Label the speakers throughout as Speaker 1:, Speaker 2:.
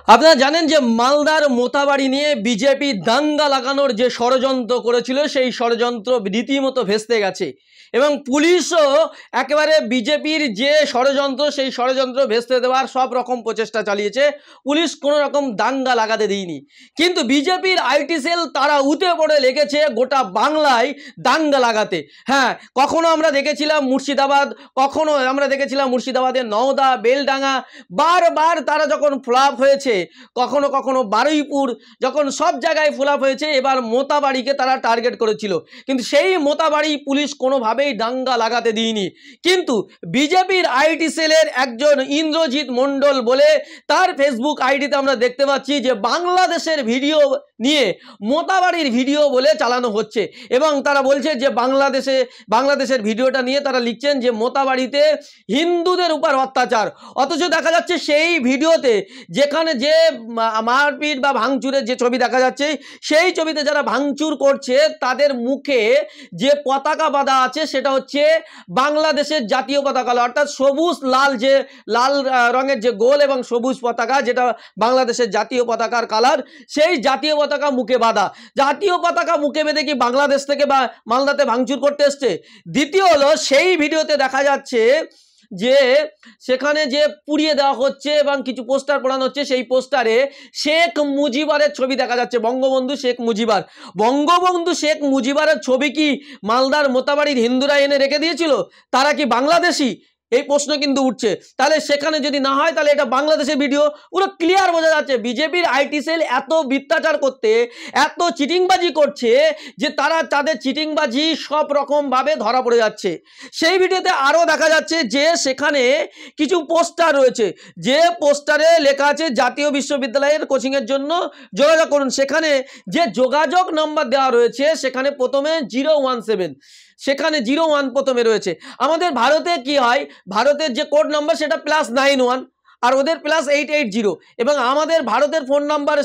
Speaker 1: আপনারা জানেন যে মালদার মোথাবাড়ি নিয়ে বিজেপি দাঙ্গা লাগানোর যে ষড়যন্ত্র করেছিল সেই ষড়যন্ত্র রীতিমতো ভেস্তে গেছে এবং পুলিশও একেবারে বিজেপির যে ষড়যন্ত্র সেই ষড়যন্ত্র ভেস্তে দেওয়ার সব রকম প্রচেষ্টা চালিয়েছে। পুলিশ কোনো রকম দাঙ্গা লাগাতে দেয়নি, কিন্তু বিজেপির আইটি সেল তারা উঠে পড়ে লেগেছে গোটা বাংলায় দাঙ্গা লাগাতে। হ্যাঁ, কখনো আমরা দেখেছিলাম মুর্শিদাবাদ, কখনো আমরা দেখেছিলাম মুর্শিদাবাদের নওদা, বেলডাঙ্গা, বারবার তারা যখন ফ্লপ হয়েছে, কখনো কখনো বারুইপুর, যখন সব জায়গায় ফ্লপ হয়েছে, এবার মোথাবাড়িকে তারা টার্গেট করেছিল, কিন্তু সেই মোথাবাড়ি পুলিশ কোনোভাবেই দাঙ্গা লাগাতে দিইনি। কিন্তু বিজেপির আইটি সেলের একজন ইন্দ্রজিৎ মণ্ডল বলে তার ফেসবুক আইডিতে আমরা দেখতে পাচ্ছি যে বাংলাদেশের ভিডিও নিয়ে মোথাবাড়ির ভিডিও বলে চালানো হচ্ছে এবং তারা বলছে যে বাংলাদেশের ভিডিওটা নিয়ে তারা লিখছেন যে মোথাবাড়িতে হিন্দুদের উপর অত্যাচার। অথচ দেখা যাচ্ছে সেই ভিডিওতে যেখানে যে মারপিট বা ভাঙচুরের যে ছবি দেখা যাচ্ছে, সেই ছবিতে যারা ভাঙচুর করছে তাদের মুখে যে পতাকা বাঁধা আছে সেটা হচ্ছে বাংলাদেশের জাতীয় পতাকা, অর্থাৎ সবুজ লাল, যে লাল রঙের যে গোল এবং সবুজ পতাকা, যেটা বাংলাদেশের জাতীয় পতাকার কালার, সেই জাতীয় পতাকা মুখে বাঁধা। জাতীয় পতাকা মুখে বেঁধে কি বাংলাদেশ থেকে বা মালদাতে ভাঙচুর করতে এসছে? দ্বিতীয় হলো, সেই ভিডিওতে দেখা যাচ্ছে যে সেখানে যে পুড়িয়ে দেওয়া হচ্ছে এবং কিছু পোস্টার পড়ানো হচ্ছে, সেই পোস্টারে শেখ মুজিবারের ছবি দেখা যাচ্ছে, বঙ্গবন্ধু শেখ মুজিবার। বঙ্গবন্ধু শেখ মুজিবারের ছবি কি মালদার মোথাবাড়ির হিন্দুরা এনে রেখে দিয়েছিল? তারা কি বাংলাদেশি? এই প্রশ্ন কিন্তু উঠছে। তাহলে সেখানে যদি না হয় তাহলে এটা বাংলাদেশের ভিডিও। পুরো ক্লিয়ার বোঝা যাচ্ছে বিজেপির আইটি সেল এত মিথ্যাচার করতে, এত চিটিংবাজি করছে যে তারা তাদের চিটিংবাজি সব রকমভাবে ধরা পড়ে যাচ্ছে। সেই ভিডিওতে আরও দেখা যাচ্ছে যে সেখানে কিছু পোস্টার রয়েছে, যে পোস্টারে লেখা আছে জাতীয় বিশ্ববিদ্যালয়ের কোচিংয়ের জন্য যোগাযোগ করুন। সেখানে যে যোগাযোগ নাম্বার দেওয়া রয়েছে সেখানে প্রথমে 017, সেখানে 01 প্রথমে রয়েছে। আমাদের ভারতে কি হয়, ভারতের যে কোড নাম্বার সেটা +91 আর ওদের +880, এবং আমাদের ভারতের ফোন নাম্বার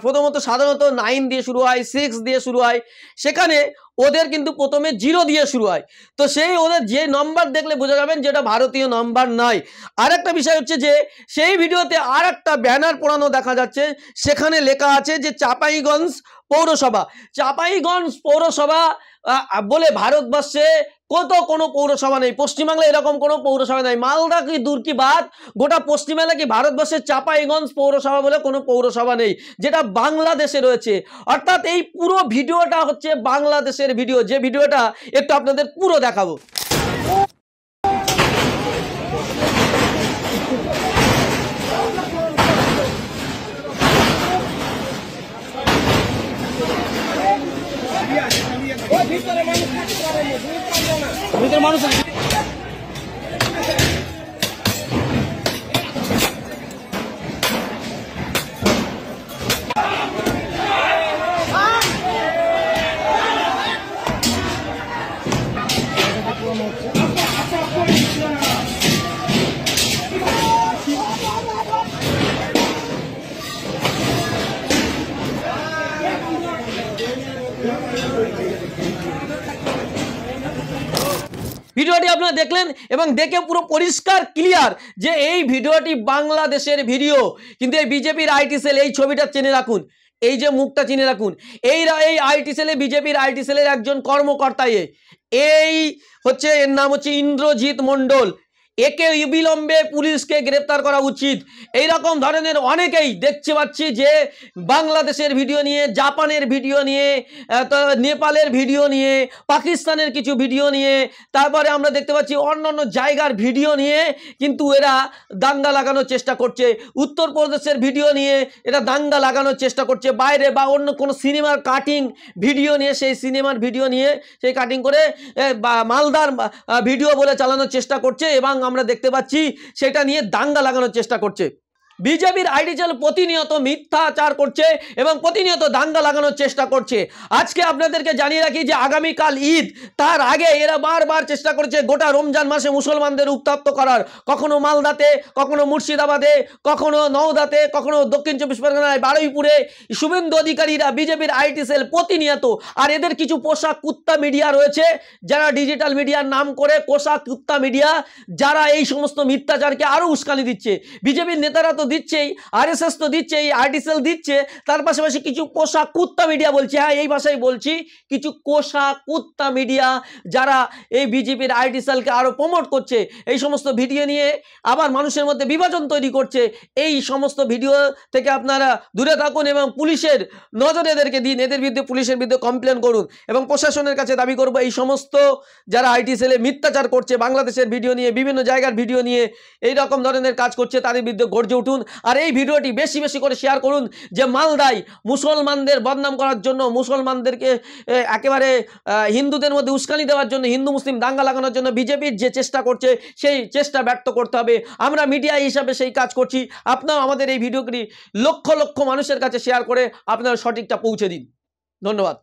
Speaker 1: প্রথমত সাধারণত 9 দিয়ে শুরু হয়, 6 দিয়ে শুরু হয়, সেখানে ওদের কিন্তু প্রথমে 0 দিয়ে শুরু হয়। তো সেই ওদের যে নাম্বার দেখলে বোঝা যাবেন যেটা ভারতীয় নাম্বার নয়। আর একটা বিষয় হচ্ছে যে সেই ভিডিওতে আর একটা ব্যানার পড়ানো দেখা যাচ্ছে, সেখানে লেখা আছে যে চাঁপাইগঞ্জ পৌরসভা। চাঁপাইগঞ্জ পৌরসভা বলে ভারতবর্ষে কোনো পৌরসভা নেই, পশ্চিমবাংলায় এরকম কোনো পৌরসভা নেই। মালদা কি দূর কি বাদ, গোটা পশ্চিমবাংলা কি ভারতবর্ষের চাঁপাইগঞ্জ পৌরসভা বলে কোনো পৌরসভা নেই, যেটা বাংলাদেশে রয়েছে। অর্থাৎ এই পুরো ভিডিওটা হচ্ছে বাংলাদেশের ভিডিও, যে ভিডিওটা একটু আপনাদের পুরো দেখাবো। মানুষ ভিডিওটি আপনারা দেখলেন এবং দেখে পুরো পরিষ্কার ক্লিয়ার যে এই ভিডিওটি বাংলাদেশের ভিডিও। কিন্তু এই বিজেপির আইটি সেল এই ছবিটা চিনে রাখুন, এই যে মুখটা চিনে রাখুন, এই আইটি সেলে, বিজেপির আইটি সেলের একজন কর্মকর্তা, এই হচ্ছে, এর নাম হচ্ছে ইন্দ্রজিৎ মণ্ডল। একে অবিলম্বে পুলিশকে গ্রেপ্তার করা উচিত। এই রকম ধরনের অনেকেই দেখতে পাচ্ছি যে বাংলাদেশের ভিডিও নিয়ে, জাপানের ভিডিও নিয়ে, নেপালের ভিডিও নিয়ে, পাকিস্তানের কিছু ভিডিও নিয়ে, তারপরে আমরা দেখতে পাচ্ছি অন্যান্য জায়গার ভিডিও নিয়ে কিন্তু এরা দাঙ্গা লাগানোর চেষ্টা করছে। উত্তরপ্রদেশের ভিডিও নিয়ে এরা দাঙ্গা লাগানোর চেষ্টা করছে, বাইরে বা অন্য কোনো সিনেমার কাটিং ভিডিও নিয়ে, সেই সিনেমার ভিডিও নিয়ে সেই কাটিং করে মালদার ভিডিও বলে চালানোর চেষ্টা করছে এবং আমরা দেখতে পাচ্ছি সেটা নিয়ে দাঙ্গা লাগানোর চেষ্টা করছে। বিজেপির আইটি সেল প্রতিনিয়ত মিথ্যাচার করছে এবং প্রতিনিয়ত দাঙ্গা লাগানোর চেষ্টা করছে। আজকে আপনাদেরকে জানিয়ে রাখি যে আগামীকাল ঈদ, তার আগে এরা বারবার চেষ্টা করেছে গোটা রমজান মাসে মুসলমানদের উত্তপ্ত করার, কখনো মালদাতে, কখনো মুর্শিদাবাদে, কখনো নওদাতে, কখনো দক্ষিণ 24 পরগনায় বারুইপুরে। শুভেন্দু অধিকারীরা, বিজেপির আইটি সেল প্রতিনিয়ত, আর এদের কিছু পোশাক কুত্তা মিডিয়া রয়েছে যারা ডিজিটাল মিডিয়ার নাম করে পোশাক কুত্তা মিডিয়া, যারা এই সমস্ত মিথ্যাচারকে আরও উস্কানি দিচ্ছে। বিজেপির নেতারা তো দিচ্ছেই, RSS তো দিচ্ছেই, আর্টিসেল দিচ্ছে, তার পাশাপাশি কিছু কোষা কুত্তা মিডিয়া বলছে, হ্যাঁ এই ভাষায় বলছি, কিছু কোষা কুত্তা মিডিয়া যারা এই বিজেপির আর্টিসেলকে আরও প্রমোট করছে, এই সমস্ত ভিডিও নিয়ে আবার মানুষের মধ্যে বিভাজন তৈরি করছে। এই সমস্ত ভিডিও থেকে আপনারা দূরে থাকুন এবং পুলিশের নজরে এদেরকে দিন, এদের বিরুদ্ধে পুলিশের বিরুদ্ধে কমপ্লেন করুন এবং প্রশাসনের কাছে দাবি করব এই সমস্ত যারা আইটিসেলে মিথ্যাচার করছে, বাংলাদেশের ভিডিও নিয়ে, বিভিন্ন জায়গার ভিডিও নিয়ে এই রকম ধরনের কাজ করছে, তাদের বিরুদ্ধে গর্জে উঠুন। আর এই ভিডিওটি বেশি বেশি করে শেয়ার করুন, যে মালদায় মুসলমানদের বদনাম করার জন্য, মুসলমানদেরকে একেবারে হিন্দুদের মধ্যে উস্কানি দেওয়ার জন্য, হিন্দু মুসলিম দাঙ্গা লাগানোর জন্য বিজেপির যে চেষ্টা করছে সেই চেষ্টা ব্যর্থ করতে হবে। আমরা মিডিয়া হিসাবে সেই কাজ করছি। আপনারা আমাদের এই ভিডিওটি লক্ষ লক্ষ মানুষের কাছে শেয়ার করে আপনারা সঠিকটা পৌঁছে দিন। ধন্যবাদ।